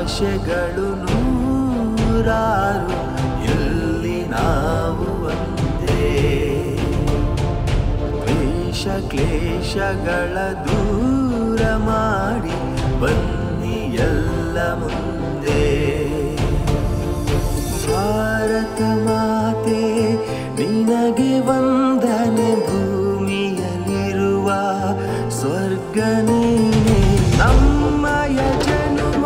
ಭಾಷೆಗಳು ನೂರಾರು, ಇಲ್ಲಿ ನಾವು ಒಂದೇ. ದ್ವೇಷ ಕ್ಲೇಶಗಳ ದೂರ ಮಾಡಿ ಬನ್ನಿ ಎಲ್ಲ ಮುಂದೆ. ಭಾರತ ಮಾತೆ ನಿನಗೆ ವಂದನೆ, ಭೂಮಿಯಲ್ಲಿರುವ ಸ್ವರ್ಗ ನೀನೆ. ನಮ್ಮಯ ಜನುಮ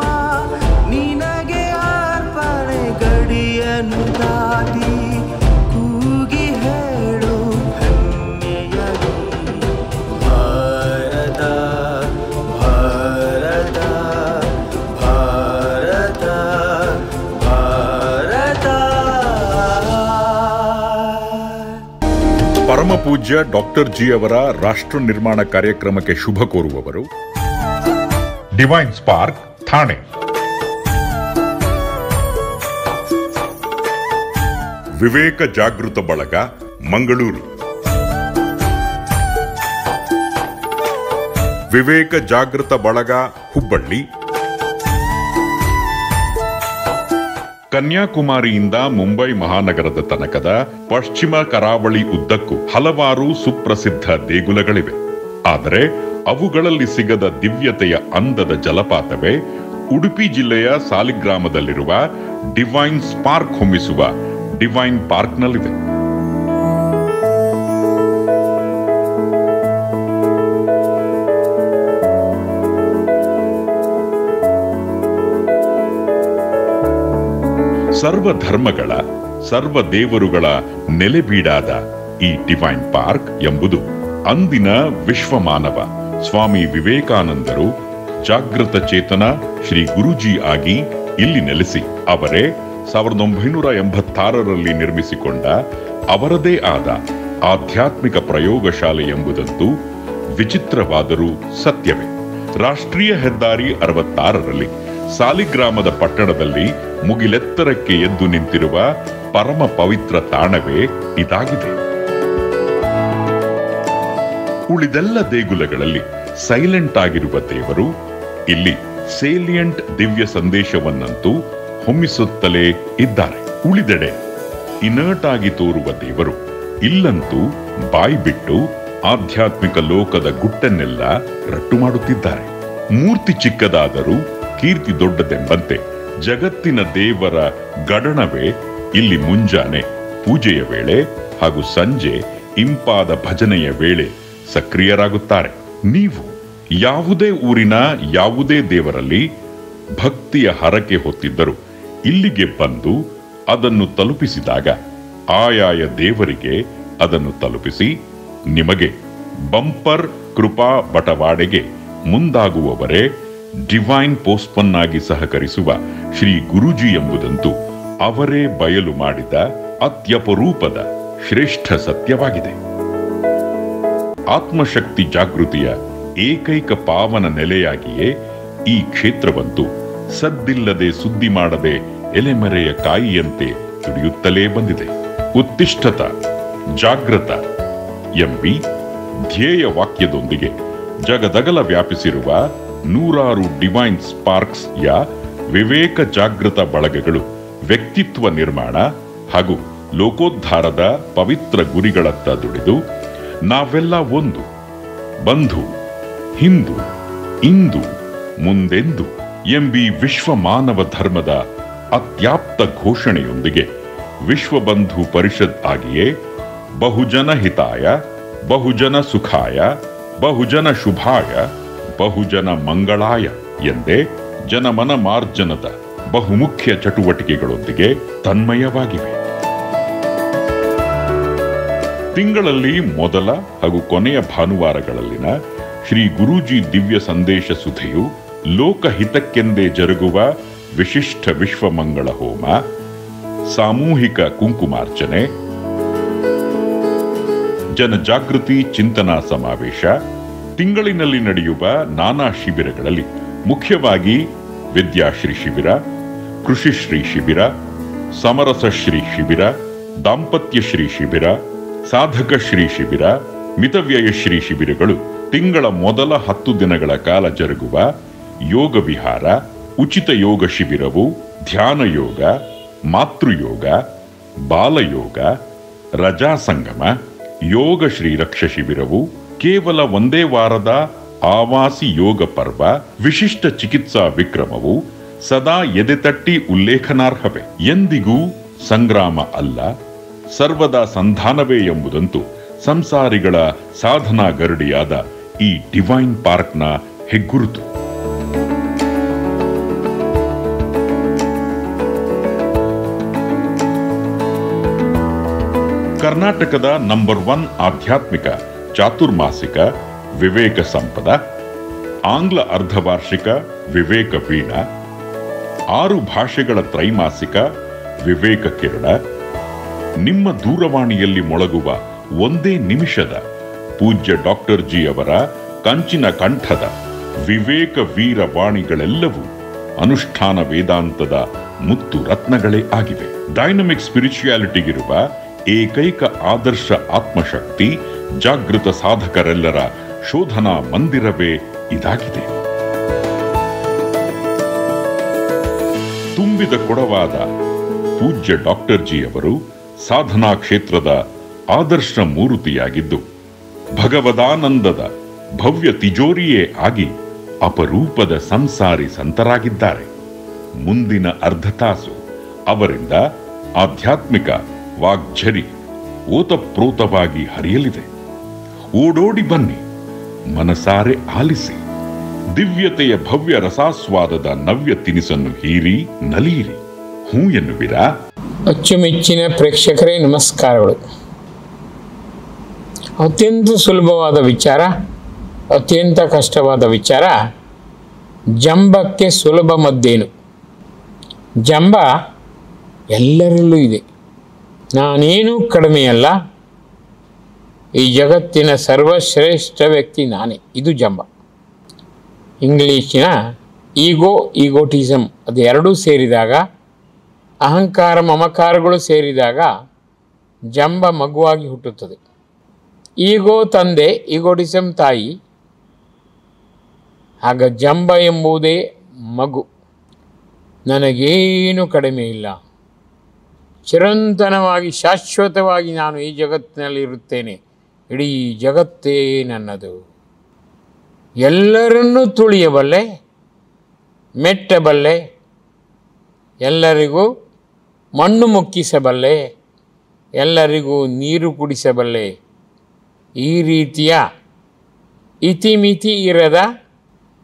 ನಿನಗೆ ಅರ್ಪಣೆ, ಗಡಿಯನ್ನು ದಾಟಿ ಕೂಗಿ ಹೇಳು ಹೆಮ್ಮೆಯಲಿ. ಭಾರತ ಭಾರತ ಭಾರತ ಭಾರತ. ಪರಮ ಪೂಜ್ಯ ಡಾಕ್ಟರ್ ಜಿ ಅವರ ರಾಷ್ಟ್ರ ನಿರ್ಮಾಣ ಕಾರ್ಯಕ್ರಮಕ್ಕೆ ಶುಭ ಕೋರುವವರು ಡಿವೈನ್ ಸ್ಪಾರ್ಕ್, ಥಾಣೆ. ವಿವೇಕ ಜಾಗೃತ ಬಳಗ, ಮಂಗಳೂರು. ವಿವೇಕ ಜಾಗೃತ ಬಳಗ, ಹುಬ್ಬಳ್ಳಿ. ಕನ್ಯಾಕುಮಾರಿಯಿಂದ ಮುಂಬೈ ಮಹಾನಗರದ ತನಕದ ಪಶ್ಚಿಮ ಕರಾವಳಿ ಉದ್ದಕ್ಕೂ ಹಲವಾರು ಸುಪ್ರಸಿದ್ಧ ದೇಗುಲಗಳಿವೆ. ಆದರೆ ಅವುಗಳಲ್ಲಿ ಸಿಗದ ದಿವ್ಯತೆಯ ಅಂದದ ಜಲಪಾತವೇ ಉಡುಪಿ ಜಿಲ್ಲೆಯ ಸಾಲಿಗ್ರಾಮದಲ್ಲಿರುವ ಡಿವೈನ್ ಸ್ಪಾರ್ಕ್ ಹೊಮ್ಮಿಸುವ ಡಿವೈನ್ ಪಾರ್ಕ್ನಲ್ಲಿದೆ. ಸರ್ವ ಧರ್ಮಗಳ, ಸರ್ವ ದೇವರುಗಳ ನೆಲೆಬೀಡಾದ ಈ ಡಿವೈನ್ ಪಾರ್ಕ್ ಎಂಬುದು ಅಂದಿನ ವಿಶ್ವಮಾನವ ಸ್ವಾಮಿ ವಿವೇಕಾನಂದರು ಜಾಗೃತ ಚೇತನ ಶ್ರೀ ಗುರೂಜಿ ಆಗಿ ಇಲ್ಲಿ ನೆಲೆಸಿ ಅವರೇ 1986ರಲ್ಲಿ ನಿರ್ಮಿಸಿಕೊಂಡ ಅವರದೇ ಆದ ಆಧ್ಯಾತ್ಮಿಕ ಪ್ರಯೋಗಶಾಲೆ ಎಂಬುದಂತೂ ವಿಚಿತ್ರವಾದರೂ ಸತ್ಯವೇ. ರಾಷ್ಟ್ರೀಯ ಹೆದ್ದಾರಿ 66ರಲ್ಲಿ ಸಾಲಿಗ್ರಾಮದ ಪಟ್ಟಣದಲ್ಲಿ ಮುಗಿಲೆತ್ತರಕ್ಕೆ ಎದ್ದು ನಿಂತಿರುವ ಪರಮ ಪವಿತ್ರ ತಾಣವೇ ಇದಾಗಿದೆ. ಉಳಿದೆಲ್ಲ ದೇಗುಲಗಳಲ್ಲಿ ಸೈಲೆಂಟ್ ಆಗಿರುವ ದೇವರು ಇಲ್ಲಿ ಸೇಲಿಯಂಟ್ ದಿವ್ಯ ಸಂದೇಶವನ್ನಂತೂ ಹೊಮ್ಮಿಸುತ್ತಲೇ ಇದ್ದಾರೆ. ಉಳಿದೆಡೆ ಇನರ್ಟ್ ಆಗಿ ತೋರುವ ದೇವರು ಇಲ್ಲಂತೂ ಬಾಯಿ ಬಿಟ್ಟು ಆಧ್ಯಾತ್ಮಿಕ ಲೋಕದ ಗುಟ್ಟನ್ನೆಲ್ಲ ರಟ್ಟು ಮಾಡುತ್ತಿದ್ದಾರೆ. ಮೂರ್ತಿ ಚಿಕ್ಕದಾದರೂ ಕೀರ್ತಿ ದೊಡ್ಡದೆಂಬಂತೆ ಜಗತ್ತಿನ ದೇವರ ಗಡಣವೇ ಇಲ್ಲಿ ಮುಂಜಾನೆ ಪೂಜೆಯ ವೇಳೆ ಹಾಗೂ ಸಂಜೆ ಇಂಪಾದ ಭಜನೆಯ ವೇಳೆ ಸಕ್ರಿಯರಾಗುತ್ತಾರೆ. ನೀವು ಯಾವುದೇ ಊರಿನ ಯಾವುದೇ ದೇವರಲ್ಲಿ ಭಕ್ತಿಯ ಹರಕೆ ಹೊತ್ತಿದ್ದರೂ ಇಲ್ಲಿಗೆ ಬಂದು ಅದನ್ನು ತಲುಪಿಸಿದಾಗ ಆಯಾಯ ದೇವರಿಗೆ ಅದನ್ನು ತಲುಪಿಸಿ ನಿಮಗೆ ಬಂಪರ್ ಕೃಪಾ ಬಟವಾಡೆಗೆ ಮುಂದಾಗುವವರೇ ಡಿವೈನ್ ಪೋಸ್ಟ್ಮನ್ ಆಗಿ ಸಹಕರಿಸುವ ಶ್ರೀ ಗುರೂಜಿ ಎಂಬುದಂತೂ ಅವರೇ ಬಯಲು ಮಾಡಿದ ಅತ್ಯಪರೂಪದ ಶ್ರೇಷ್ಠ ಸತ್ಯವಾಗಿದೆ. ಆತ್ಮಶಕ್ತಿ ಜಾಗೃತಿಯ ಏಕೈಕ ಪಾವನ ನೆಲೆಯಾಗಿಯೇ ಈ ಕ್ಷೇತ್ರವಂತೂ ಸದ್ದಿಲ್ಲದೆ ಸುದ್ದಿ ಮಾಡದೆ ಎಲೆಮರೆಯ ಕಾಯಿಯಂತೆ ತುಡಿಯುತ್ತಲೇ ಬಂದಿದೆ. ಉತ್ತಿಷ್ಠತ ಜಾಗೃತ ಎಂಬಿ ಧ್ಯೇಯ ವಾಕ್ಯದೊಂದಿಗೆ ಜಗದಗಲ ವ್ಯಾಪಿಸಿರುವ ನೂರಾರು ಡಿವೈನ್ ಸ್ಪಾರ್ಕ್ಸ್ ಯ ವಿವೇಕ ಜಾಗೃತ ಬಳಗಗಳು ವ್ಯಕ್ತಿತ್ವ ನಿರ್ಮಾಣ ಹಾಗೂ ಲೋಕೋದ್ಧಾರದ ಪವಿತ್ರ ಗುರಿಗಳತ್ತ ದುಡಿದು ನಾವೆಲ್ಲ ಒಂದು, ಬಂಧು, ಹಿಂದೂ, ಇಂದು, ಮುಂದೆಂದು ಎಂಬಿ ವಿಶ್ವ ಮಾನವ ಧರ್ಮದ ಅತ್ಯಾಪ್ತ ಘೋಷಣೆಯೊಂದಿಗೆ ವಿಶ್ವಬಂಧು ಪರಿಷತ್ ಆಗಿಯೇ ಬಹುಜನ ಹಿತಾಯ, ಬಹುಜನ ಸುಖಾಯ, ಬಹುಜನ ಶುಭಾಯ, ಬಹುಜನ ಮಂಗಳಾಯ ಎಂದೇ ಜನಮನ ಮಾರ್ಜನದ ಬಹುಮುಖ್ಯ ಚಟುವಟಿಕೆಗಳೊಂದಿಗೆ ತನ್ಮಯವಾಗಿವೆ. ತಿಂಗಳಲ್ಲಿ ಮೊದಲ ಹಾಗೂ ಕೊನೆಯ ಭಾನುವಾರಗಳಲ್ಲಿನ ಶ್ರೀ ಗುರೂಜಿ ದಿವ್ಯ ಸಂದೇಶ ಸುಧೆಯು ಲೋಕಹಿತಕ್ಕೆಂದೇ ಜರುಗುವ ವಿಶಿಷ್ಟ ವಿಶ್ವಮಂಗಳ ಹೋಮ, ಸಾಮೂಹಿಕ ಕುಂಕುಮಾರ್ಚನೆ, ಜನಜಾಗೃತಿ ಚಿಂತನಾ ಸಮಾವೇಶ, ತಿಂಗಳಿನಲ್ಲಿ ನಡೆಯುವ ನಾನಾ ಶಿಬಿರಗಳಲ್ಲಿ ಮುಖ್ಯವಾಗಿ ವಿದ್ಯಾಶ್ರೀ ಶಿಬಿರ, ಕೃಷಿಶ್ರೀ ಶಿಬಿರ, ಸಮರಸಶ್ರೀ ಶಿಬಿರ, ದಾಂಪತ್ಯಶ್ರೀ ಶಿಬಿರ, ಸಾಧಕ ಶ್ರೀ ಶಿಬಿರ, ಮಿತವ್ಯಯ ಶ್ರೀ ಶಿಬಿರಗಳು ತಿಂಗಳ ಮೊದಲ 10 ದಿನಗಳ ಕಾಲ ಜರುಗುವ ಯೋಗ ವಿಹಾರ, ಉಚಿತ ಯೋಗ ಶಿಬಿರವು ಧ್ಯಾನ ಯೋಗ, ಮಾತೃಯೋಗ, ಬಾಲಯೋಗ, ರಜಾ ಸಂಗಮ, ಯೋಗ ಶ್ರೀರಕ್ಷ ಶಿಬಿರವು ಕೇವಲ ಒಂದೇ ವಾರದ ಆವಾಸಿ ಯೋಗ ಪರ್ವ, ವಿಶಿಷ್ಟ ಚಿಕಿತ್ಸಾ ವಿಕ್ರಮವು ಸದಾ ಎದೆತಟ್ಟಿ ಉಲ್ಲೇಖನಾರ್ಹವೇ. ಎಂದಿಗೂ ಸಂಗ್ರಾಮ ಅಲ್ಲ, ಸರ್ವದಾ ಸಂಧಾನವೇ ಎಂಬುದಂತೂ ಸಂಸಾರಿಗಳ ಸಾಧನಾ ಗರಡಿಯಾದ ಈ ಡಿವೈನ್ ಪಾರ್ಕ್ನ ಹೆಗ್ಗುರುತು. ಕರ್ನಾಟಕದ ನಂಬರ್ 1 ಆಧ್ಯಾತ್ಮಿಕ ಚಾತುರ್ಮಾಸಿಕ ವಿವೇಕ ಸಂಪದ, ಆಂಗ್ಲ ಅರ್ಧವಾರ್ಷಿಕ ವಿವೇಕ ವೀಣ, 6 ಭಾಷೆಗಳ ತ್ರೈಮಾಸಿಕ ವಿವೇಕ ಕಿರಣ, ನಿಮ್ಮ ದೂರವಾಣಿಯಲ್ಲಿ ಮೊಳಗುವ ಒಂದೇ ನಿಮಿಷದ ಪೂಜ್ಯ ಡಾಕ್ಟರ್ ಜಿ ಅವರ ಕಂಚಿನ ಕಂಠದ ವಿವೇಕ ವೀರ ವಾಣಿಗಳೆಲ್ಲವೂ ಅನುಷ್ಠಾನ ವೇದಾಂತದ ಮುತ್ತು ರತ್ನಗಳೇ ಆಗಿವೆ. ಡೈನಮಿಕ್ ಸ್ಪಿರಿಚುಯಾಲಿಟಿಗಿರುವ ಏಕೈಕ ಆದರ್ಶ ಆತ್ಮಶಕ್ತಿ ಜಾಗೃತ ಸಾಧಕರೆಲ್ಲರ ಶೋಧನಾ ಮಂದಿರವೇ ಇದಾಗಿದೆ. ತುಂಬಿದ ಕೊಡವಾದ ಪೂಜ್ಯ ಡಾಕ್ಟರ್ ಜಿ ಅವರು ಸಾಧನಾ ಕ್ಷೇತ್ರದ ಆದರ್ಶ ಮೂರ್ತಿಯಾಗಿದ್ದು, ಭಗವದಾನಂದದ ಭವ್ಯ ತಿಜೋರಿಯೇ ಆಗಿ ಅಪರೂಪದ ಸಂಸಾರಿ ಸಂತರಾಗಿದ್ದಾರೆ. ಮುಂದಿನ ಅರ್ಧ ತಾಸು ಅವರಿಂದ ಆಧ್ಯಾತ್ಮಿಕ ವಾಗ್ಝರಿ ಓತಪ್ರೋತವಾಗಿ ಹರಿಯಲಿದೆ. ಓಡೋಡಿ ಬನ್ನಿ, ಮನಸಾರೆ ಆಲಿಸಿ, ದಿವ್ಯತೆಯ ಭವ್ಯ ರಸಾಸ್ವಾದದ ನವ್ಯ ತಿನಿಸನ್ನು ಹೀರಿ ನಲಿಯಿರಿ. ಹೂ ಎನ್ನುವಿರಾ? ಅಚ್ಚುಮೆಚ್ಚಿನ ಪ್ರೇಕ್ಷಕರೇ, ನಮಸ್ಕಾರಗಳು. ಅತ್ಯಂತ ಸುಲಭವಾದ ವಿಚಾರ, ಅತ್ಯಂತ ಕಷ್ಟವಾದ ವಿಚಾರ. ಜಂಬಕ್ಕೆ ಸುಲಭ ಮದ್ದೇನು? ಜಂಬ ಎಲ್ಲರಲ್ಲೂ ಇದೆ. ನಾನೇನೂ ಕಡಿಮೆಯಲ್ಲ, ಈ ಜಗತ್ತಿನ ಸರ್ವಶ್ರೇಷ್ಠ ವ್ಯಕ್ತಿ ನಾನೇ. ಇದು ಜಂಬ. ಇಂಗ್ಲೀಷಿನ ಈಗೋಟಿಸಮ್ ಅದು ಎರಡೂ ಸೇರಿದಾಗ, ಅಹಂಕಾರ ಮಮಕಾರಗಳು ಸೇರಿದಾಗ ಜಂಬ ಮಗುವಾಗಿ ಹುಟ್ಟುತ್ತದೆ. ಈಗೋ ತಂದೆ, ಈಗೋಟಿಸಮ್ ತಾಯಿ. ಆಗ ಜಂಬ ಎಂಬುದೇ ಮಗು. ನನಗೇನು ಕಡಿಮೆ ಇಲ್ಲ, ಚಿರಂತನವಾಗಿ ಶಾಶ್ವತವಾಗಿ ನಾನು ಈ ಜಗತ್ತಿನಲ್ಲಿರುತ್ತೇನೆ, ಇಡೀ ಜಗತ್ತೇ ನನ್ನದು. ಎಲ್ಲರನ್ನೂ ತುಳಿಯಬಲ್ಲೆ, ಮೆಟ್ಟಬಲ್ಲೆ, ಎಲ್ಲರಿಗೂ ಮಣ್ಣು ಮುಕ್ಕಿಸಬಲ್ಲೆ, ಎಲ್ಲರಿಗೂ ನೀರು ಕುಡಿಸಬಲ್ಲೆ. ಈ ರೀತಿಯ ಇತಿಮಿತಿ ಇರದ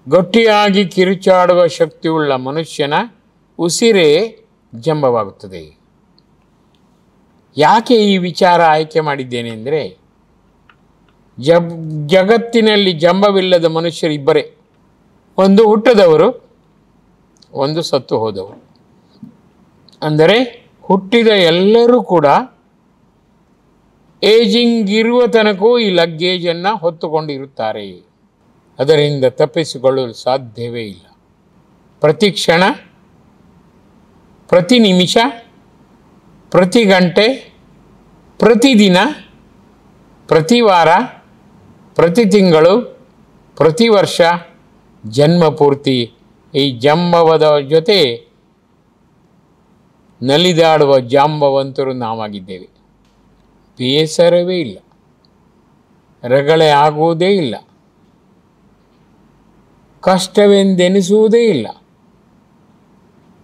ಗಟ್ಟಿಯಾಗಿ ಕಿರುಚಾಡುವ ಶಕ್ತಿಯುಳ್ಳ ಮನುಷ್ಯನ ಉಸಿರೇ ಜಂಬವಾಗುತ್ತದೆ. ಯಾಕೆ ಈ ವಿಚಾರ ಆಯ್ಕೆ ಮಾಡಿದ್ದೇನೆ ಅಂದರೆ, ಜಗತ್ತಿನಲ್ಲಿ ಜಂಬವಿಲ್ಲದ ಮನುಷ್ಯರು ಇಬ್ಬರೇ. ಒಂದು ಹುಟ್ಟದವರು, ಒಂದು ಸತ್ತು ಹೋದವರು. ಅಂದರೆ ಹುಟ್ಟಿದ ಎಲ್ಲರೂ ಕೂಡ ಏಜಿಂಗ್ ಇರುವ ತನಕವೂ ಈ ಲಗ್ಗೇಜನ್ನು ಹೊತ್ತುಕೊಂಡಿರುತ್ತಾರೆ. ಅದರಿಂದ ತಪ್ಪಿಸಿಕೊಳ್ಳಲು ಸಾಧ್ಯವೇ ಇಲ್ಲ. ಪ್ರತಿ ಕ್ಷಣ, ಪ್ರತಿ ನಿಮಿಷ, ಪ್ರತಿ ಗಂಟೆ, ಪ್ರತಿದಿನ, ಪ್ರತಿ ವಾರ, ಪ್ರತಿ ತಿಂಗಳು, ಪ್ರತಿ ವರ್ಷ, ಜನ್ಮ ಪೂರ್ತಿ ಈ ಜಂಬವದ ಜೊತೆ ನಲಿದಾಡುವ ಜಾಂಬವಂತರು ನಾವಾಗಿದ್ದೇವೆ. ಬೇಸರವೇ ಇಲ್ಲ, ರಗಳೆ ಆಗುವುದೇ ಇಲ್ಲ, ಕಷ್ಟವೆಂದೆನಿಸುವುದೇ ಇಲ್ಲ,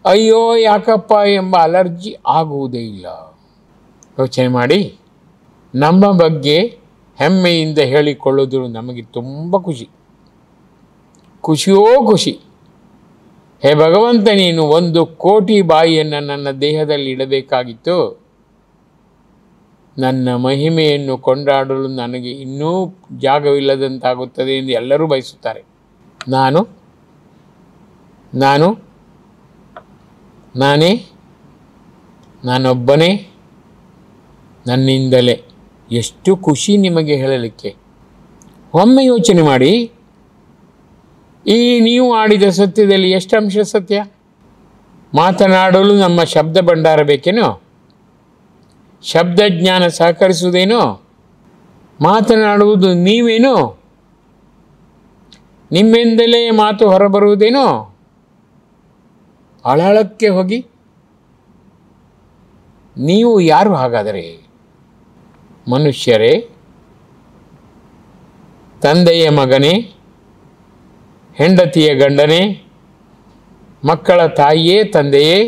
ಅಯ್ಯೋ ಯಾಕಪ್ಪ ಎಂಬ ಅಲರ್ಜಿ ಆಗುವುದೇ ಇಲ್ಲ. ಯೋಚನೆ ಮಾಡಿ, ನಮ್ಮ ಬಗ್ಗೆ ಹೆಮ್ಮೆಯಿಂದ ಹೇಳಿಕೊಳ್ಳುವುದು ನಮಗೆ ತುಂಬ ಖುಷಿಯೋ ಖುಷಿ. ಹೇ ಭಗವಂತ, ನೀನು 1 ಕೋಟಿ ಬಾಯಿಯನ್ನು ನನ್ನ ದೇಹದಲ್ಲಿ ಇಡಬೇಕಾಗಿತ್ತು. ನನ್ನ ಮಹಿಮೆಯನ್ನು ಕೊಂಡಾಡಲು ನನಗೆ ಇನ್ನೂ ಜಾಗವಿಲ್ಲದಂತಾಗುತ್ತದೆ ಎಂದು ಎಲ್ಲರೂ ಬಯಸುತ್ತಾರೆ. ನಾನೊಬ್ಬನೇ, ನನ್ನಿಂದಲೇ. ಎಷ್ಟು ಖುಷಿ ನಿಮಗೆ ಹೇಳಲಿಕ್ಕೆ. ಒಮ್ಮೆ ಯೋಚನೆ ಮಾಡಿ, ಈ ನೀವು ಆಡಿದ ಸತ್ಯದಲ್ಲಿ ಎಷ್ಟು ಅಂಶ ಸತ್ಯ? ಮಾತನಾಡಲು ನಮ್ಮ ಶಬ್ದ ಭಂಡಾರ ಬೇಕೇನೋ? ಶಬ್ದಜ್ಞಾನ ಸಹಕರಿಸುವುದೇನೋ? ಮಾತನಾಡುವುದು ನೀವೇನೋ? ನಿಮ್ಮಿಂದಲೇ ಮಾತು ಹೊರಬರುವುದೇನೋ? ಆಳಕ್ಕೆ ಹೋಗಿ ನೀವು ಯಾರು ಹಾಗಾದರೆ? ಮನುಷ್ಯರೇ? ತಂದೆಯ ಮಗನೇ? ಹೆಂಡತಿಯ ಗಂಡನೇ? ಮಕ್ಕಳ ತಾಯಿಯೇ ತಂದೆಯೇ?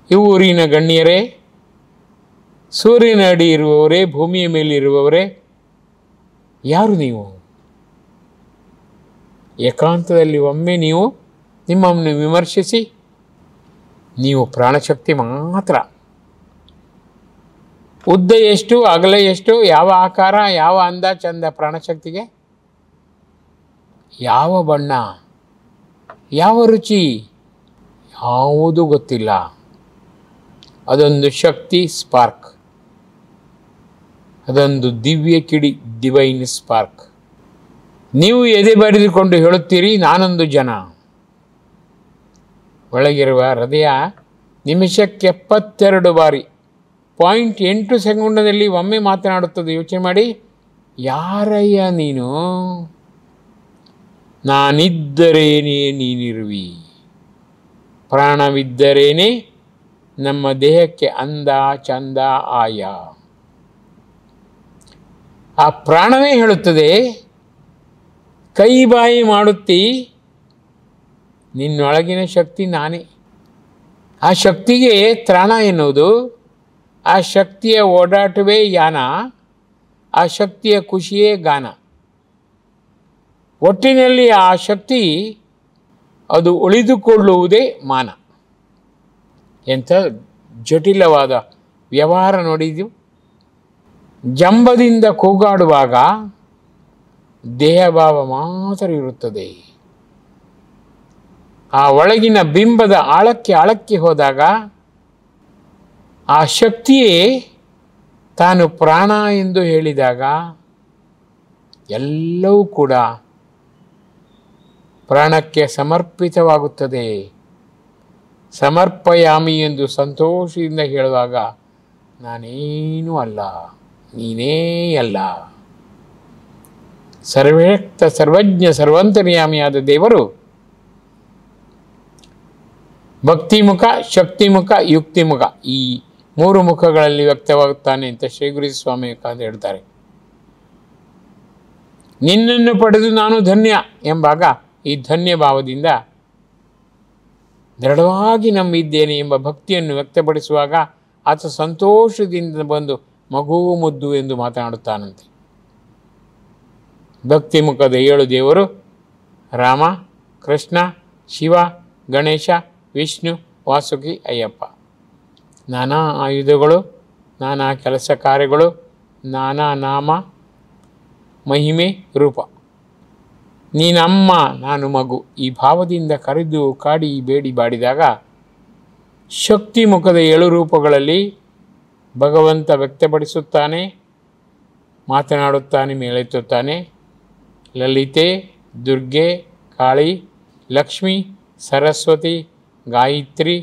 ಈ ಊರಿನ ಗಣ್ಯರೇ? ಸೂರ್ಯನ ಅಡಿ ಇರುವವರೇ? ಭೂಮಿಯ ಮೇಲಿರುವವರೇ? ಯಾರು ನೀವು? ಏಕಾಂತದಲ್ಲಿ ಒಮ್ಮೆ ನೀವು ನಿಮ್ಮನ್ನು ವಿಮರ್ಶಿಸಿ. ನೀವು ಪ್ರಾಣಶಕ್ತಿ ಮಾತ್ರ. ಉದ್ದ ಎಷ್ಟು, ಅಗಲ ಎಷ್ಟು, ಯಾವ ಆಕಾರ, ಯಾವ ಅಂದ ಚಂದ ಪ್ರಾಣಶಕ್ತಿಗೆ? ಯಾವ ಬಣ್ಣ, ಯಾವ ರುಚಿ, ಯಾವುದೂ ಗೊತ್ತಿಲ್ಲ. ಅದೊಂದು ಶಕ್ತಿ ಸ್ಪಾರ್ಕ್, ಅದೊಂದು ದಿವ್ಯ ಕಿಡಿ, ಡಿವೈನ್ ಸ್ಪಾರ್ಕ್. ನೀವು ಎದೆ ಬರೆದುಕೊಂಡು ಹೇಳುತ್ತೀರಿ ನಾನೊಂದು ಜನ. ಒಳಗಿರುವ ಹೃದಯ ನಿಮಿಷಕ್ಕೆ 72 ಬಾರಿ 0.8 ಸೆಕೆಂಡಲ್ಲಿ ಒಮ್ಮೆ ಮಾತನಾಡುತ್ತದೆ. ಯೋಚನೆ ಮಾಡಿ. ಯಾರಯ್ಯ ನೀನು? ನಾನಿದ್ದರೇನೇ ನೀನಿರುವಿ. ಪ್ರಾಣವಿದ್ದರೇನೆ ನಮ್ಮ ದೇಹಕ್ಕೆ ಅಂದ ಚಂದ ಆಯ. ಆ ಪ್ರಾಣವೇ ಹೇಳುತ್ತದೆ, ಕೈ ಬಾಯಿ ಮಾಡುತ್ತಿ, ನಿನ್ನೊಳಗಿನ ಶಕ್ತಿ ನಾನೇ. ಆ ಶಕ್ತಿಗೆ ತ್ರಾಣ ಎನ್ನುವುದು, ಆ ಶಕ್ತಿಯ ಓಡಾಟವೇ ಯಾನ, ಆ ಶಕ್ತಿಯ ಖುಷಿಯೇ ಗಾನ. ಒಟ್ಟಿನಲ್ಲಿ ಆ ಶಕ್ತಿ ಅದು ಉಳಿದುಕೊಳ್ಳುವುದೇ ಮಾನ. ಎಂಥ ಜಟಿಲವಾದ ವ್ಯವಹಾರ ನೋಡಿದ್ದು. ಜಂಬದಿಂದ ಕೂಗಾಡುವಾಗ ದೇಹಭಾವ ಮಾತ್ರ ಇರುತ್ತದೆ. ಆ ಒಳಗಿನ ಬಿಂಬದ ಆಳಕ್ಕೆ ಹೋದಾಗ ಆ ಶಕ್ತಿಯೇ ತಾನು ಪ್ರಾಣ ಎಂದು ಹೇಳಿದಾಗ ಎಲ್ಲವೂ ಕೂಡ ಪ್ರಾಣಕ್ಕೆ ಸಮರ್ಪಿತವಾಗುತ್ತದೆ. ಸಮರ್ಪಯಾಮಿ ಎಂದು ಸಂತೋಷದಿಂದ ಹೇಳುವಾಗ ನಾನೇನೂ ಅಲ್ಲ, ನೀನೇ ಅಲ್ಲ. ಸರ್ವಶಕ್ತ ಸರ್ವಜ್ಞ ಸರ್ವಂತರ್ಯಾಮಿಯಾದ ದೇವರು ಭಕ್ತಿಮುಖ, ಶಕ್ತಿಮುಖ, ಯುಕ್ತಿಮುಖ ಈ 3 ಮುಖಗಳಲ್ಲಿ ವ್ಯಕ್ತವಾಗುತ್ತಾನೆ ಅಂತ ಶ್ರೀ ಗುರು ಸ್ವಾಮಿ ವಿವೇಕಾನಂದ ಹೇಳ್ತಾರೆ. ನಿನ್ನನ್ನು ಪಡೆದು ನಾನು ಧನ್ಯ ಎಂಬಾಗ ಈ ಧನ್ಯ ಭಾವದಿಂದ ದೃಢವಾಗಿ ನಂಬಿದ್ದೇನೆ ಎಂಬ ಭಕ್ತಿಯನ್ನು ವ್ಯಕ್ತಪಡಿಸುವಾಗ ಆತ ಸಂತೋಷದಿಂದ ಬಂದು ಮಗು ಮುದ್ದು ಎಂದು ಮಾತನಾಡುತ್ತಾನಂತೆ. ಭಕ್ತಿ ಮುಖದ 7 ದೇವರು ರಾಮ, ಕೃಷ್ಣ, ಶಿವ, ಗಣೇಶ, ವಿಷ್ಣು, ವಾಸುಕಿ, ಅಯ್ಯಪ್ಪ. ನಾನಾ ಆಯುಧಗಳು, ನಾನಾ ಕೆಲಸ ಕಾರ್ಯಗಳು, ನಾನಾ ನಾಮ, ಮಹಿಮೆ, ರೂಪ. ನೀನಮ್ಮ, ನಾನು ಮಗು. ಈ ಭಾವದಿಂದ ಕರೆದು ಕಾಡಿ ಬೇಡಿ ಬಾಡಿದಾಗ ಶಕ್ತಿ ಮುಖದ 7 ರೂಪಗಳಲ್ಲಿ ಭಗವಂತ ವ್ಯಕ್ತಪಡಿಸುತ್ತಾನೆ, ಮಾತನಾಡುತ್ತಾನೆ, ಮೇಲೆತ್ತುತ್ತಾನೆ. ಲಲಿತೆ, ದುರ್ಗೆ, ಕಾಳಿ, ಲಕ್ಷ್ಮಿ, ಸರಸ್ವತಿ, ಗಾಯತ್ರಿ,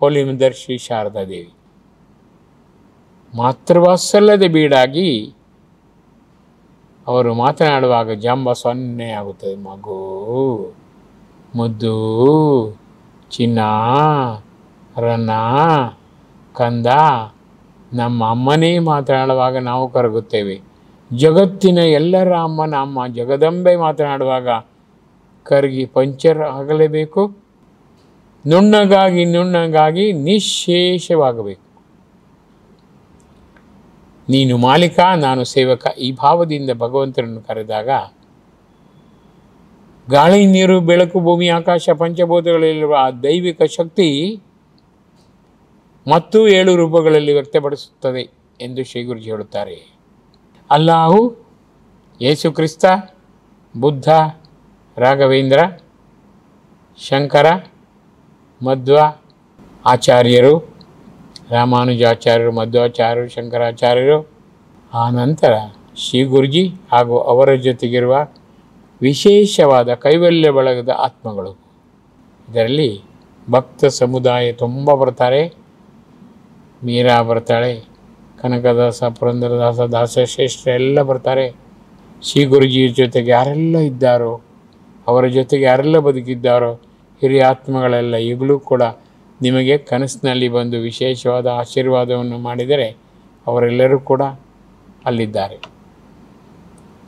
ಹೋಲಿ ಮದರ್ ಶ್ರೀ ಶಾರದಾದೇವಿ. ಮಾತೃವಾತ್ಸಲ್ಯದ ಬೀಡಾಗಿ ಅವರು ಮಾತನಾಡುವಾಗ ಜಂಬ 0 ಆಗುತ್ತದೆ. ಮಗು, ಮುದ್ದು, ಚಿನ್ನ, ರನ್ನ, ಕಂದ. ನಮ್ಮ ಅಮ್ಮನೇ ಮಾತನಾಡುವಾಗ ನಾವು ಕರಗುತ್ತೇವೆ. ಜಗತ್ತಿನ ಎಲ್ಲರ ಅಮ್ಮನ ಅಮ್ಮ ಜಗದಂಬೆ ಮಾತನಾಡುವಾಗ ಕರಗಿ ಪಂಚರ್ ಆಗಲೇಬೇಕು. ನುಣ್ಣಗಾಗಿ ನಿಶೇಷವಾಗಬೇಕು. ನೀನು ಮಾಲೀಕ, ನಾನು ಸೇವಕ. ಈ ಭಾವದಿಂದ ಭಗವಂತನನ್ನು ಕರೆದಾಗ ಗಾಳಿ, ನೀರು, ಬೆಳಕು, ಭೂಮಿ, ಆಕಾಶ, ಪಂಚಭೂತಗಳಲ್ಲಿರುವ ಆ ದೈವಿಕ ಶಕ್ತಿ ಮತ್ತು 7 ರೂಪಗಳಲ್ಲಿ ವ್ಯಕ್ತಪಡಿಸುತ್ತದೆ ಎಂದು ಶ್ರೀ ಗುರುಜಿ ಹೇಳುತ್ತಾರೆ. ಅಲ್ಲಾಹು, ಯೇಸು ಕ್ರಿಸ್ತ, ಬುದ್ಧ, ರಾಘವೇಂದ್ರ, ಶಂಕರ, ಮಧ್ವ ಆಚಾರ್ಯರು, ರಾಮಾನುಜಾಚಾರ್ಯರು, ಮಧ್ವಾಚಾರ್ಯರು, ಶಂಕರಾಚಾರ್ಯರು, ಆ ನಂತರ ಶ್ರೀ ಗುರುಜಿ ಹಾಗೂ ಅವರ ಜೊತೆಗಿರುವ ವಿಶೇಷವಾದ ಕೈವಲ್ಯ ಬಳಗದ ಆತ್ಮಗಳು. ಇದರಲ್ಲಿ ಭಕ್ತ ಸಮುದಾಯ ತುಂಬ ಬರ್ತಾರೆ. ಮೀರಾ ಬರ್ತಾಳೆ, ಕನಕದಾಸ, ಪುರಂದರದಾಸ, ದಾಸಶ್ರೇಷ್ಠ ಎಲ್ಲ ಬರ್ತಾರೆ. ಶ್ರೀ ಗುರುಜಿಯ ಜೊತೆಗೆ ಯಾರೆಲ್ಲ ಇದ್ದಾರೋ, ಅವರ ಜೊತೆಗೆ ಯಾರೆಲ್ಲ ಬದುಕಿದ್ದಾರೋ ಹಿರಿಯ ಆತ್ಮಗಳೆಲ್ಲ ಈಗಲೂ ಕೂಡ ನಿಮಗೆ ಕನಸಿನಲ್ಲಿ ಬಂದು ವಿಶೇಷವಾದ ಆಶೀರ್ವಾದವನ್ನು ಮಾಡಿದರೆ ಅವರೆಲ್ಲರೂ ಕೂಡ ಅಲ್ಲಿದ್ದಾರೆ.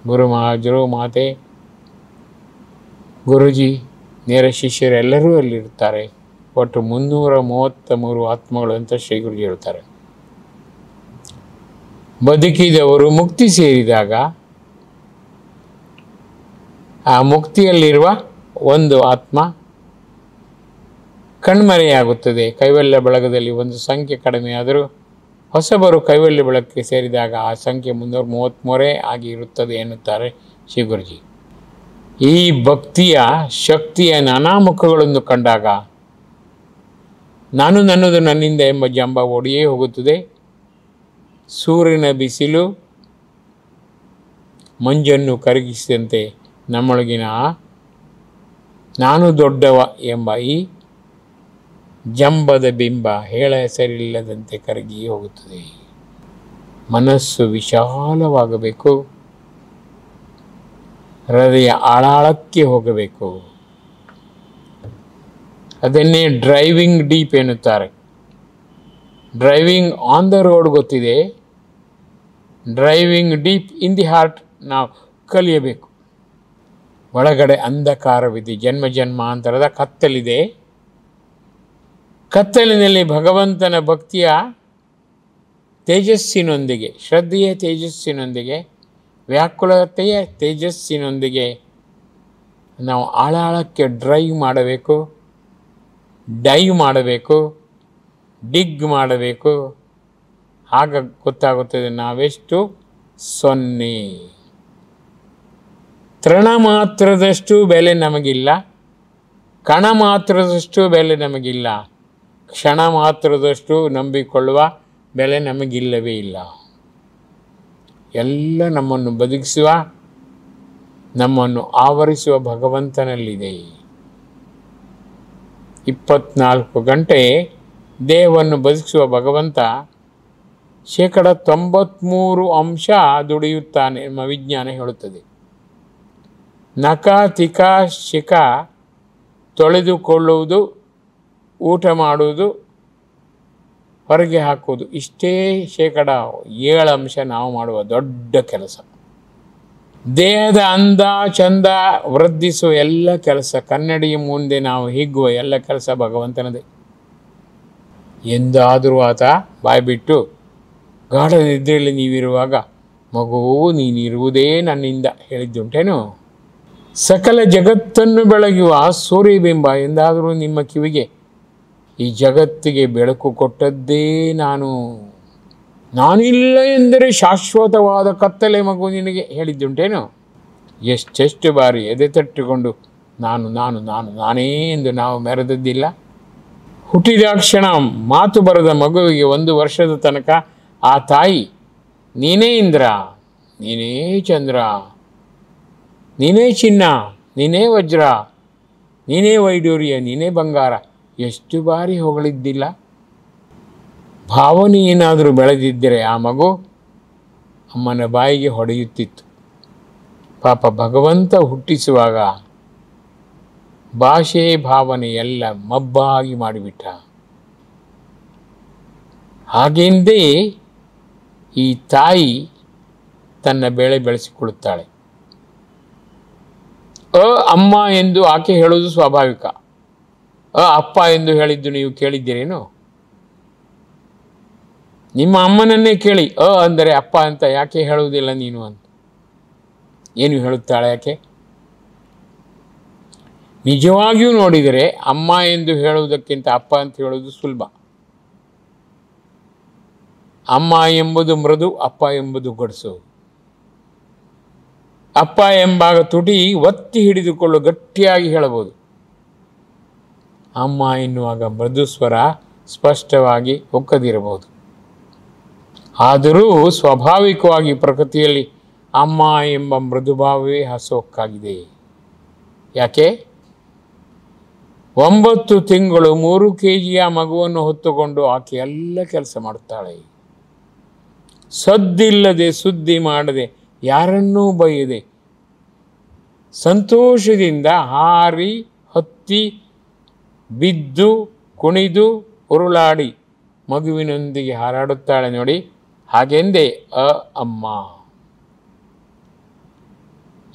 ಗುರು ಮಹಾರಾಜರು, ಮಾತೆ, ಗುರುಜಿ, ನೇರ ಶಿಷ್ಯರೆಲ್ಲರೂ ಅಲ್ಲಿರ್ತಾರೆ. ಒಟ್ಟು 333 ಆತ್ಮಗಳು ಅಂತ ಶ್ರೀ ಗುರುಜಿ ಹೇಳ್ತಾರೆ. ಬದುಕಿದವರು ಮುಕ್ತಿ ಸೇರಿದಾಗ ಆ ಮುಕ್ತಿಯಲ್ಲಿರುವ ಒಂದು ಆತ್ಮ ಕಣ್ಮರೆಯಾಗುತ್ತದೆ. ಕೈವಲ್ಯ ಬಳಗದಲ್ಲಿ ಒಂದು ಸಂಖ್ಯೆ ಕಡಿಮೆ ಆದರೂ ಹೊಸಬರು ಕೈವಲ್ಯ ಬಳಗಕ್ಕೆ ಸೇರಿದಾಗ ಆ ಸಂಖ್ಯೆ 333 ಆಗಿ ಇರುತ್ತದೆ ಎನ್ನುತ್ತಾರೆ ಶ್ರೀ ಗುರುಜಿ. ಈ ಭಕ್ತಿಯ ಶಕ್ತಿಯ ನಾನಾ ಮುಖಗಳನ್ನು ಕಂಡಾಗ ನಾನು ನನ್ನದು ನನ್ನಿಂದ ಎಂಬ ಜಂಬ ಒಡೆಯೇ ಹೋಗುತ್ತದೆ. ಸೂರ್ಯನ ಬಿಸಿಲು ಮಂಜನ್ನು ಕರಗಿಸಿದಂತೆ ನಮ್ಮೊಳಗಿನ ನಾನು ದೊಡ್ಡವ ಎಂಬ ಈ ಜಂಬದ ಬಿಂಬ ಹೇಳ ಹೆಸರಿಲ್ಲದಂತೆ ಕರಗಿ ಹೋಗುತ್ತದೆ. ಮನಸ್ಸು ವಿಶಾಲವಾಗಬೇಕು, ಹೃದಯ ಆಳಾಳಕ್ಕೆ ಹೋಗಬೇಕು. ಅದನ್ನೇ ಡ್ರೈವಿಂಗ್ ಡೀಪ್ ಎನ್ನುತ್ತಾರೆ. ಡ್ರೈವಿಂಗ್ ಆನ್ ದ ರೋಡ್ ಗೊತ್ತಿದೆ, driving deep in the heart ನಾವು ಕಲಿಯಬೇಕು. ಒಳಗಡೆ ಅಂಧಕಾರವಿದೆ, ಜನ್ಮ ಜನ್ಮಾಂತರದ ಕತ್ತಲಿದೆ. ಕತ್ತಲಿನಲ್ಲಿ ಭಗವಂತನ ಭಕ್ತಿಯ ತೇಜಸ್ಸಿನೊಂದಿಗೆ, ಶ್ರದ್ಧೆಯ ತೇಜಸ್ಸಿನೊಂದಿಗೆ, ವ್ಯಾಕುಲತೆಯ ತೇಜಸ್ಸಿನೊಂದಿಗೆ ನಾವು ಆಳಾಳಕ್ಕೆ ಡ್ರೈವ್ ಮಾಡಬೇಕು, ಡೈವ್ ಮಾಡಬೇಕು, ಡಿಗ್ ಮಾಡಬೇಕು. ಆಗ ಗೊತ್ತಾಗುತ್ತದೆ ನಾವೆಷ್ಟು ಸೊನ್ನೆ. ತೃಣ ಮಾತ್ರದಷ್ಟು ಬೆಲೆ ನಮಗಿಲ್ಲ, ಕಣ ಮಾತ್ರದಷ್ಟು ಬೆಲೆ ನಮಗಿಲ್ಲ, ಕ್ಷಣ ಮಾತ್ರದಷ್ಟು ನಂಬಿಕೊಳ್ಳುವ ಬೆಲೆ ನಮಗಿಲ್ಲವೇ ಇಲ್ಲ. ಎಲ್ಲ ನಮ್ಮನ್ನು ಬದುಕಿಸುವ, ನಮ್ಮನ್ನು ಆವರಿಸುವ ಭಗವಂತನಲ್ಲಿದೆ. 24 ಗಂಟೆ ದೇಹವನ್ನು ಬದುಕಿಸುವ ಭಗವಂತ 93% ದುಡಿಯುತ್ತಾನೆ ಎಂಬ ವಿಜ್ಞಾನ ಹೇಳುತ್ತದೆ. ನಖ, ತಿಕ, ಶಿಖ ತೊಳೆದುಕೊಳ್ಳುವುದು, ಊಟ ಮಾಡುವುದು, ಹೊರಗೆ ಹಾಕುವುದು, ಇಷ್ಟೇ 7% ನಾವು ಮಾಡುವ ದೊಡ್ಡ ಕೆಲಸ. ದೇಹದ ಅಂದ ಚಂದ ವೃದ್ಧಿಸುವ ಎಲ್ಲ ಕೆಲಸ, ಕನ್ನಡಿಯ ಮುಂದೆ ನಾವು ಹಿಗ್ಗುವ ಎಲ್ಲ ಕೆಲಸ ಭಗವಂತನದೇ. ಎಂದಾದರೂ ಆತ ಬಾಯ್ಬಿಟ್ಟು ಗಾಢ ನಿದ್ರೆಯಲ್ಲಿ ನೀವಿರುವಾಗ ಮಗುವು ನೀನಿರುವುದೇ ನನ್ನಿಂದ ಹೇಳಿದ್ದುಂಟೇನು? ಸಕಲ ಜಗತ್ತನ್ನು ಬೆಳಗುವ ಸೂರ್ಯಬಿಂಬ ಎಂದಾದರೂ ನಿಮ್ಮ ಕಿವಿಗೆ ಈ ಜಗತ್ತಿಗೆ ಬೆಳಕು ಕೊಟ್ಟದ್ದೇ ನಾನಿಲ್ಲ ಎಂದರೆ ಶಾಶ್ವತವಾದ ಕತ್ತಲೆ ಮಗು ನಿನಗೆ ಹೇಳಿದ್ದುಂಟೇನು? ಎಷ್ಟೆಷ್ಟು ಬಾರಿ ಎದೆ ತಟ್ಟಿಕೊಂಡು ನಾನೇ ಎಂದು ನಾವು ಮೆರೆದದ್ದಿಲ್ಲ. ಹುಟ್ಟಿದಾಕ್ಷಣ ಮಾತು ಬರದ ಮಗುವಿಗೆ 1 ವರ್ಷದ ತನಕ ಆ ತಾಯಿ ನೀನೇ ಇಂದ್ರ, ನೀನೇ ಚಂದ್ರ, ನೀನೇ ಚಿನ್ನ, ನೀನೇ ವಜ್ರ, ನೀನೇ ವೈಡೂರ್ಯ, ನೀನೇ ಬಂಗಾರ ಎಷ್ಟು ಬಾರಿ ಹೊಗಳಿದ್ದಿಲ್ಲ. ಭಾವನೆ ಏನಾದರೂ ಬೆಳೆದಿದ್ದರೆ ಆ ಮಗು ಅಮ್ಮನ ಬಾಯಿಗೆ ಹೊಡೆಯುತ್ತಿತ್ತು. ಪಾಪ ಭಗವಂತ ಹುಟ್ಟಿಸುವಾಗ ಭಾಷೆ ಭಾವನೆ ಎಲ್ಲ ಮಬ್ಬಾಗಿ ಮಾಡಿಬಿಟ್ಟ. ಹಾಗೆಂದೇ ಈ ತಾಯಿ ತನ್ನ ಬೆಳೆ ಬೆಳೆಸಿಕೊಳ್ಳುತ್ತಾಳೆ. ಅಮ್ಮ ಎಂದು ಆಕೆ ಹೇಳುವುದು ಸ್ವಾಭಾವಿಕ. ಅಪ್ಪ ಎಂದು ಹೇಳಿದ್ದು ನೀವು ಕೇಳಿದ್ದೀರೇನು? ನಿಮ್ಮ ಅಮ್ಮನನ್ನೇ ಕೇಳಿ, ಅಂದರೆ ಅಪ್ಪ ಅಂತ ಯಾಕೆ ಹೇಳುವುದಿಲ್ಲ ನೀನು ಅಂತ. ಏನು ಹೇಳುತ್ತಾಳೆ ಯಾಕೆ? ನಿಜವಾಗಿಯೂ ನೋಡಿದರೆ ಅಮ್ಮ ಎಂದು ಹೇಳುವುದಕ್ಕಿಂತ ಅಪ್ಪ ಅಂತ ಹೇಳುವುದು ಸುಲಭ. ಅಮ್ಮ ಎಂಬುದು ಮೃದು, ಅಪ್ಪ ಎಂಬುದು ಗಡಸು. ಅಪ್ಪ ಎಂಬಾಗ ತುಟಿ ಒತ್ತಿ ಹಿಡಿದುಕೊಳ್ಳು, ಗಟ್ಟಿಯಾಗಿ ಹೇಳಬಹುದು. ಅಮ್ಮ ಎನ್ನುವಾಗ ಮೃದು ಸ್ವರ ಸ್ಪಷ್ಟವಾಗಿ ಒಕ್ಕದಿರಬಹುದು. ಆದರೂ ಸ್ವಾಭಾವಿಕವಾಗಿ ಪ್ರಕೃತಿಯಲ್ಲಿ ಅಮ್ಮ ಎಂಬ ಮೃದುಭಾವವೇ ಹಸೊಕ್ಕಾಗಿದೆ. ಯಾಕೆ? 9 ತಿಂಗಳು 3 kg ಮಗುವನ್ನು ಹೊತ್ತುಕೊಂಡು ಆಕೆ ಎಲ್ಲ ಕೆಲಸ ಮಾಡುತ್ತಾಳೆ. ಸದ್ದಿಲ್ಲದೆ, ಸುದ್ದಿ ಮಾಡದೆ, ಯಾರನ್ನೂ ಬೈಯದೆ, ಸಂತೋಷದಿಂದ ಹಾರಿ ಹತ್ತಿ ಬಿದ್ದು ಕುಣಿದು ಉರುಳಾಡಿ ಮಗುವಿನೊಂದಿಗೆ ಹಾರಾಡುತ್ತಾಳೆ ನೋಡಿ. ಹಾಗೆಂದೇ ಅಮ್ಮ.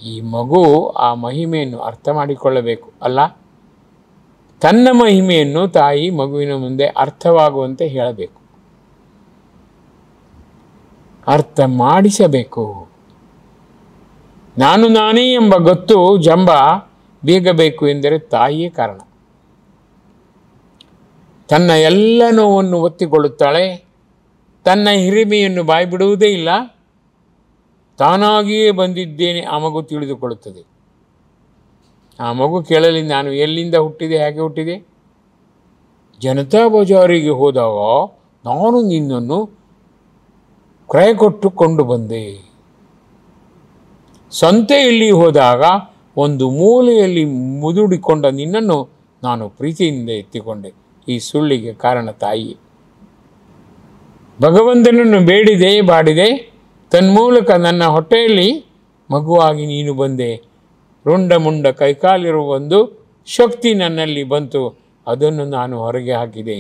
ಈ ಮಗು ಆ ಮಹಿಮೆಯನ್ನು ಅರ್ಥ ಮಾಡಿಕೊಳ್ಳಬೇಕು ಅಲ್ಲ. ತನ್ನ ಮಹಿಮೆಯನ್ನು ತಾಯಿ ಮಗುವಿನ ಮುಂದೆ ಅರ್ಥವಾಗುವಂತೆ ಹೇಳಬೇಕು, ಅರ್ಥ ಮಾಡಿಸಬೇಕು. ನಾನು ನಾನೇ ಎಂಬ ಗೊತ್ತು ಜಂಬ ಬೇಗಬೇಕು ಎಂದರೆ ತಾಯಿಯೇ ಕಾರಣ. ತನ್ನ ಎಲ್ಲ ನೋವನ್ನು ಒತ್ತಿಕೊಳ್ಳುತ್ತಾಳೆ. ತನ್ನ ಹಿರಿಮೆಯನ್ನು ಬಾಯ್ಬಿಡುವುದೇ ಇಲ್ಲ. ತಾನಾಗಿಯೇ ಬಂದಿದ್ದೇನೆ ಆ ಮಗು ತಿಳಿದುಕೊಳ್ಳುತ್ತದೆ. ಆ ಮಗು ಕೇಳಲಿ, ನಾನು ಎಲ್ಲಿಂದ ಹುಟ್ಟಿದೆ, ಹೇಗೆ ಹುಟ್ಟಿದೆ? ಜನತಾ ಬಜಾರಿಗೆ ಹೋದಾಗ ನಾನು ನಿನ್ನನ್ನು ಕ್ರಯ ಕೊಟ್ಟು ಕೊಂಡು ಬಂದೆ. ಸಂತೆಯಲ್ಲಿ ಹೋದಾಗ ಒಂದು ಮೂಲೆಯಲ್ಲಿ ಮುದುಡಿಕೊಂಡ ನಿನ್ನನ್ನು ನಾನು ಪ್ರೀತಿಯಿಂದ ಎತ್ತಿಕೊಂಡೆ. ಈ ಸುಳ್ಳಿಗೆ ಕಾರಣ ತಾಯಿ. ಭಗವಂತನನ್ನು ಬೇಡಿದೆ, ಬಾಡಿದೆ. ತನ್ಮೂಲಕ ನನ್ನ ಹೊಟ್ಟೆಯಲ್ಲಿ ಮಗುವಾಗಿ ನೀನು ಬಂದೆ. ರುಂಡ ಮುಂಡ ಕೈಕಾಲಿರುವ ಒಂದು ಶಕ್ತಿ ನನ್ನಲ್ಲಿ ಬಂತು, ಅದನ್ನು ನಾನು ಹೊರಗೆ ಹಾಕಿದೆ.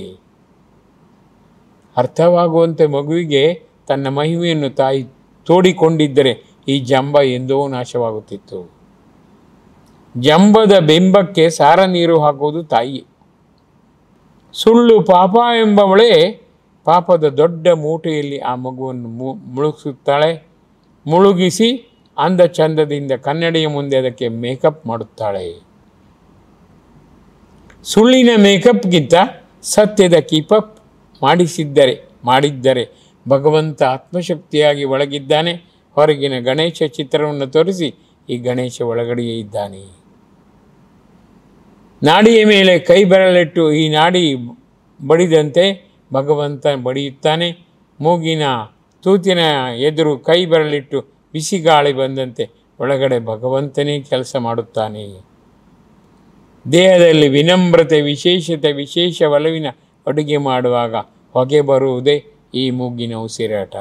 ಅರ್ಥವಾಗುವಂತೆ ಮಗುವಿಗೆ ತನ್ನ ಮಹಿಮೆಯನ್ನು ತಾಯಿ ತೋಡಿಕೊಂಡಿದ್ದರೆ ಈ ಜಂಬ ಎಂದೋ ನಾಶವಾಗುತ್ತಿತ್ತು. ಜಂಬದ ಬಿಂಬಕ್ಕೆ ಸಾರ ನೀರು ಹಾಕುವುದು ತಾಯಿ. ಸುಳ್ಳು ಪಾಪ ಎಂಬವಳೆ ಪಾಪದ ದೊಡ್ಡ ಮೂಟೆಯಲ್ಲಿ ಆ ಮಗುವನ್ನು ಮುಳುಗಿಸುತ್ತಾಳೆ. ಮುಳುಗಿಸಿ ಅಂದ ಚಂದದಿಂದ ಕನ್ನಡಿಯ ಮುಂದೆ ಅದಕ್ಕೆ ಮೇಕಪ್ ಮಾಡುತ್ತಾಳೆ. ಸುಳ್ಳಿನ ಮೇಕಪ್ಗಿಂತ ಸತ್ಯದ ಕೀಪಪ್ ಮಾಡಿದ್ದರೆ ಭಗವಂತ ಆತ್ಮಶಕ್ತಿಯಾಗಿ ಒಳಗಿದ್ದಾನೆ. ಹೊರಗಿನ ಗಣೇಶ ಚಿತ್ರವನ್ನು ತೋರಿಸಿ ಈ ಗಣೇಶ ಒಳಗಡೆಯೇ ಇದ್ದಾನೆ. ನಾಡಿಯ ಮೇಲೆ ಕೈ ಬೆರಳಿಟ್ಟು ಈ ನಾಡಿ ಬಡಿದಂತೆ ಭಗವಂತ ಬಡಿಯುತ್ತಾನೆ. ಮೂಗಿನ ತೂತಿನ ಎದುರು ಕೈ ಬೆರಳಿಟ್ಟು ಬಿಸಿ ಗಾಳಿ ಬಂದಂತೆ ಒಳಗಡೆ ಭಗವಂತನೇ ಕೆಲಸ ಮಾಡುತ್ತಾನೆ. ದೇಹದಲ್ಲಿ ವಿನಮ್ರತೆ, ವಿಶೇಷತೆ, ವಿಶೇಷ ಒಲವಿನ ಅಡುಗೆ ಮಾಡುವಾಗ ಹೊಗೆ ಬರುವುದೇ ಈ ಮೂಗಿನ ಉಸಿರಾಟ.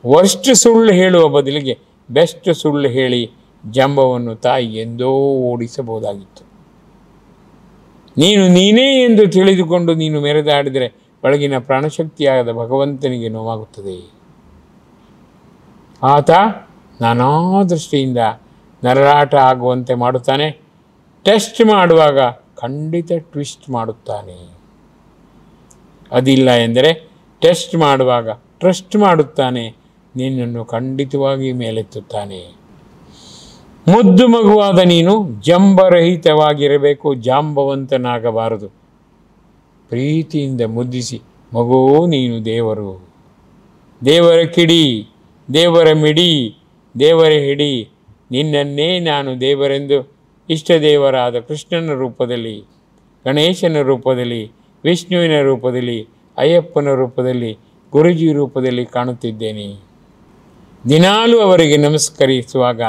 ವರ್ಸ್ಟ್ ಸುಳ್ಳು ಹೇಳುವ ಬದಲಿಗೆ ಬೆಸ್ಟ್ ಸುಳ್ಳು ಹೇಳಿ ಜಂಬವನ್ನು ತಾಯಿ ಎಂದೋ ಓಡಿಸಬಹುದಾಗಿತ್ತು. ನೀನು ನೀನೇ ಎಂದು ತಿಳಿದುಕೊಂಡು ನೀನು ಮೆರೆದಾಡಿದರೆ ಒಳಗಿನ ಪ್ರಾಣಶಕ್ತಿಯಾದ ಭಗವಂತನಿಗೆ ನೋವಾಗುತ್ತದೆ. ಆತ ನಾನಾ ದೃಷ್ಟಿಯಿಂದ ನರಳಾಟ ಆಗುವಂತೆ ಮಾಡುತ್ತಾನೆ. ಟೆಸ್ಟ್ ಮಾಡುವಾಗ ಖಂಡಿತ ಟ್ವಿಸ್ಟ್ ಮಾಡುತ್ತಾನೆ. ಅದಿಲ್ಲ ಎಂದರೆ ಟೆಸ್ಟ್ ಮಾಡುವಾಗ ಟ್ರಸ್ಟ್ ಮಾಡುತ್ತಾನೆ. ನಿನ್ನನ್ನು ಖಂಡಿತವಾಗಿ ಮೇಲೆತ್ತುತ್ತಾನೆ. ಮುದ್ದು ಮಗುವಾದ ನೀನು ಜಂಬರಹಿತವಾಗಿರಬೇಕು, ಜಾಂಬವಂತನಾಗಬಾರದು. ಪ್ರೀತಿಯಿಂದ ಮುದ್ದಿಸಿ, ಮಗು ನೀನು ದೇವರು, ದೇವರ ಕಿಡಿ, ದೇವರ ಮಿಡಿ, ದೇವರ ಹಿಡಿ. ನಿನ್ನನ್ನೇ ನಾನು ದೇವರೆಂದು ಇಷ್ಟ ದೇವರಾದ ಕೃಷ್ಣನ ರೂಪದಲ್ಲಿ, ಗಣೇಶನ ರೂಪದಲ್ಲಿ, ವಿಷ್ಣುವಿನ ರೂಪದಲ್ಲಿ, ಅಯ್ಯಪ್ಪನ ರೂಪದಲ್ಲಿ, ಗುರುಜಿ ರೂಪದಲ್ಲಿ ಕಾಣುತ್ತಿದ್ದೇನೆ. ದಿನಾಲೂ ಅವರಿಗೆ ನಮಸ್ಕರಿಸುವಾಗ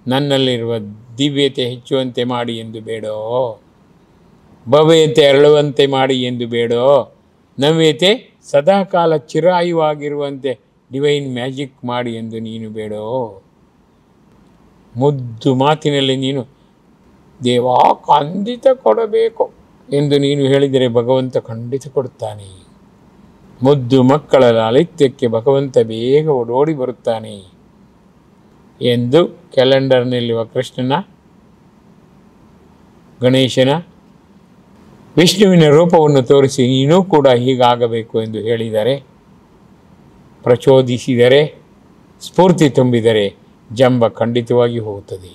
ನನ್ನಲ್ಲಿರುವ ದಿವ್ಯತೆ ಹೆಚ್ಚುವಂತೆ ಮಾಡಿ ಎಂದು ಬೇಡೋ, ಭವ್ಯತೆ ಅರಳುವಂತೆ ಮಾಡಿ ಎಂದು ಬೇಡೋ, ನವ್ಯತೆ ಸದಾಕಾಲ ಚಿರಾಯುವಾಗಿರುವಂತೆ ಡಿವೈನ್ ಮ್ಯಾಜಿಕ್ ಮಾಡಿ ಎಂದು ನೀನು ಬೇಡೋ. ಮುದ್ದು ಮಾತಿನಲ್ಲಿ ನೀನು ದೇವಾ ಖಂಡಿತ ಕೊಡಬೇಕು ಎಂದು ನೀನು ಹೇಳಿದರೆ ಭಗವಂತ ಖಂಡಿತ ಕೊಡುತ್ತಾನೆ. ಮುದ್ದು ಮಕ್ಕಳ ಲಾಲಿತ್ಯಕ್ಕೆ ಭಗವಂತ ಬೇಗ ಓಡೋಡಿ ಬರುತ್ತಾನೆ ಎಂದು ಕ್ಯಾಲೆಂಡರ್ನಲ್ಲಿರುವ ಕೃಷ್ಣನ, ಗಣೇಶನ, ವಿಷ್ಣುವಿನ ರೂಪವನ್ನು ತೋರಿಸಿ ನೀನೂ ಕೂಡ ಹೀಗಾಗಬೇಕು ಎಂದು ಹೇಳಿದರೆ, ಪ್ರಚೋದಿಸಿದರೆ, ಸ್ಫೂರ್ತಿ ತುಂಬಿದರೆ ಜಂಬ ಖಂಡಿತವಾಗಿ ಹೋಗುತ್ತದೆ.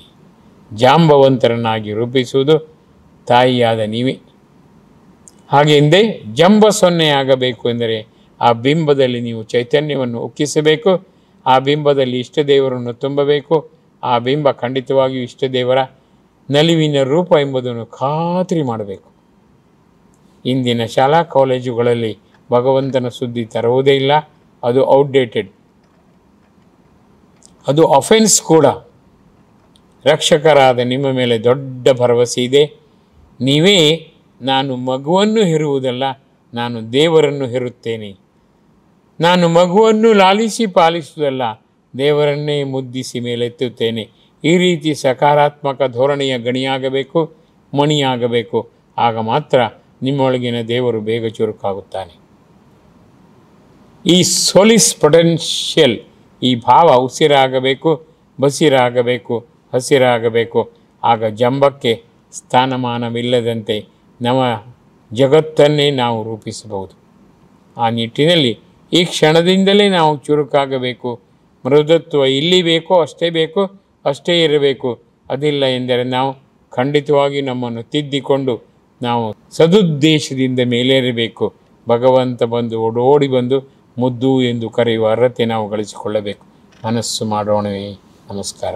ಜಾಂಬವಂತರನ್ನಾಗಿ ರೂಪಿಸುವುದು ತಾಯಿಯಾದ ನೀವೇ. ಹಾಗೆಂದೇ ಜಂಬ ಸೊನ್ನೆಯಾಗಬೇಕು ಎಂದರೆ ಆ ಬಿಂಬದಲ್ಲಿ ನೀವು ಚೈತನ್ಯವನ್ನು ಉಕ್ಕಿಸಬೇಕು. ಆ ಬಿಂಬದಲ್ಲಿ ಇಷ್ಟದೇವರನ್ನು ತುಂಬಬೇಕು. ಆ ಬಿಂಬ ಖಂಡಿತವಾಗಿಯೂ ಇಷ್ಟದೇವರ ನಲಿವಿನ ರೂಪ ಎಂಬುದನ್ನು ಖಾತ್ರಿ ಮಾಡಬೇಕು. ಇಂದಿನ ಶಾಲಾ ಕಾಲೇಜುಗಳಲ್ಲಿ ಭಗವಂತನ ಸುದ್ದಿ ತರುವುದೇ ಇಲ್ಲ. ಅದು ಔಟ್ಡೇಟೆಡ್, ಅದು ಅಫೆನ್ಸ್ ಕೂಡ. ರಕ್ಷಕರಾದ ನಿಮ್ಮ ಮೇಲೆ ದೊಡ್ಡ ಭರವಸೆ ಇದೆ. ನೀವೇ ನಾನು ಮಗುವನ್ನು ಹೆರುವುದಲ್ಲ, ನಾನು ದೇವರನ್ನು ಹೆರುತ್ತೇನೆ. ನಾನು ಮಗುವನ್ನು ಲಾಲಿಸಿ ಪಾಲಿಸುವುದಲ್ಲ, ದೇವರನ್ನೇ ಮುದ್ದಿಸಿ ಮೇಲೆತ್ತುತ್ತೇನೆ. ಈ ರೀತಿ ಸಕಾರಾತ್ಮಕ ಧೋರಣೆಯ ಗಣಿಯಾಗಬೇಕು. ಮಣಿಯಾಗಬೇಕು. ಆಗ ಮಾತ್ರ ನಿಮ್ಮೊಳಗಿನ ದೇವರು ಬೇಗ ಚುರುಕಾಗುತ್ತಾನೆ. ಈ ಸೋಲಿಸ್ ಪೊಟೆನ್ಷಿಯಲ್, ಈ ಭಾವ ಉಸಿರಾಗಬೇಕು, ಬಸಿರಾಗಬೇಕು, ಹಸಿರಾಗಬೇಕು. ಆಗ ಜಂಬಕ್ಕೆ ಸ್ಥಾನಮಾನವಿಲ್ಲದಂತೆ ನಮ್ಮ ಜಗತ್ತನ್ನೇ ನಾವು ರೂಪಿಸಬಹುದು. ಆ ನಿಟ್ಟಿನಲ್ಲಿ ಈ ಕ್ಷಣದಿಂದಲೇ ನಾವು ಚುರುಕಾಗಬೇಕು. ಮೃದುತ್ವ ಇಲ್ಲಿ ಬೇಕೋ ಅಷ್ಟೇ ಇರಬೇಕು. ಅದಿಲ್ಲ ಎಂದರೆ ನಾವು ಖಂಡಿತವಾಗಿ ನಮ್ಮನ್ನು ತಿದ್ದಿಕೊಂಡು ನಾವು ಸದುದ್ದೇಶದಿಂದ ಮೇಲೇರಬೇಕು. ಭಗವಂತ ಬಂದು ಓಡೋಡಿ ಬಂದು ಮುದ್ದು ಎಂದು ಕರೆಯುವ ಅರ್ಹತೆ ನಾವು ಗಳಿಸಿಕೊಳ್ಳಬೇಕು. ಮನಸ್ಸು ಮಾಡೋಣವೇ. ನಮಸ್ಕಾರ.